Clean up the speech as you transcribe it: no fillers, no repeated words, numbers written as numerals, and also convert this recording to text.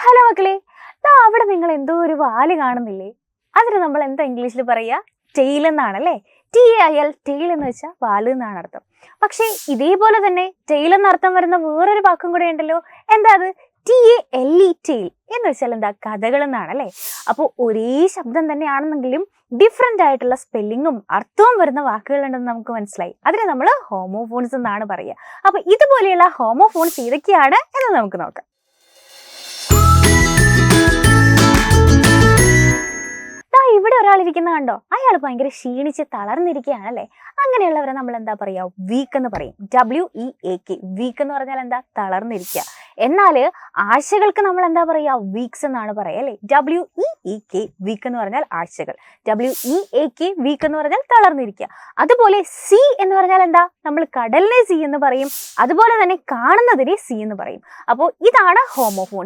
Hello മക്കളെ, അവിടെ നിങ്ങൾ എന്തോ ഒരു വാല് കാണുന്നില്ലേ? അതിന് നമ്മൾ എന്താ ഇംഗ്ലീഷിൽ പറയുക? ടെയിൽ എന്നാണല്ലേ. TAIL, ടെയിൽ എന്ന് വെച്ചാൽ വാല് എന്നാണ് അർത്ഥം. പക്ഷേ ഇതേപോലെ തന്നെ ടെയിൽ എന്ന അർത്ഥം വരുന്ന വേറൊരു വാക്കും കൂടെ ഉണ്ടല്ലോ. എന്താ അത്? TALE, ടെയിൽ എന്ന് വെച്ചാൽ എന്താ? കഥകൾ എന്നാണല്ലേ. അപ്പോൾ ഒരേ ശബ്ദം തന്നെയാണെന്നെങ്കിലും ഡിഫറെൻ്റ് ആയിട്ടുള്ള സ്പെല്ലിങ്ങും അർത്ഥവും വരുന്ന വാക്കുകളുണ്ടെന്ന് നമുക്ക് മനസ്സിലായി. അതിന് നമ്മൾ ഹോമോഫോൺസ് എന്നാണ് പറയുക. അപ്പോൾ ഇതുപോലെയുള്ള ഹോമോഫോൺസ് ഏതൊക്കെയാണ് എന്ന് നമുക്ക് നോക്കാം. ഇവിടെ ഒരാൾ ഇരിക്കുന്ന കണ്ടോ? അയാൾ ഭയങ്കര ക്ഷീണിച്ച് തളർന്നിരിക്കുകയാണല്ലേ. അങ്ങനെയുള്ളവരെ നമ്മൾ എന്താ പറയുക? വീക്ക് എന്ന് പറയും. WEAK, വീക്ക് എന്ന് പറഞ്ഞാൽ എന്താ? തളർന്നിരിക്കുക. എന്നാൽ ആഴ്ചകൾക്ക് നമ്മൾ എന്താ പറയുക? വീക്സ് എന്നാണ് പറയുക അല്ലേ. WEEK, വീക്ക് എന്ന് പറഞ്ഞാൽ ആഴ്ചകൾ. WEAK, വീക്ക് എന്ന് പറഞ്ഞാൽ തളർന്നിരിക്കുക. അതുപോലെ സി എന്ന് പറഞ്ഞാൽ എന്താ? നമ്മൾ കടലിനെ സി എന്ന് പറയും. അതുപോലെ തന്നെ കാണുന്നതിനെ സി എന്ന് പറയും. അപ്പോൾ ഇതാണ് ഹോമോഫോൺസ്.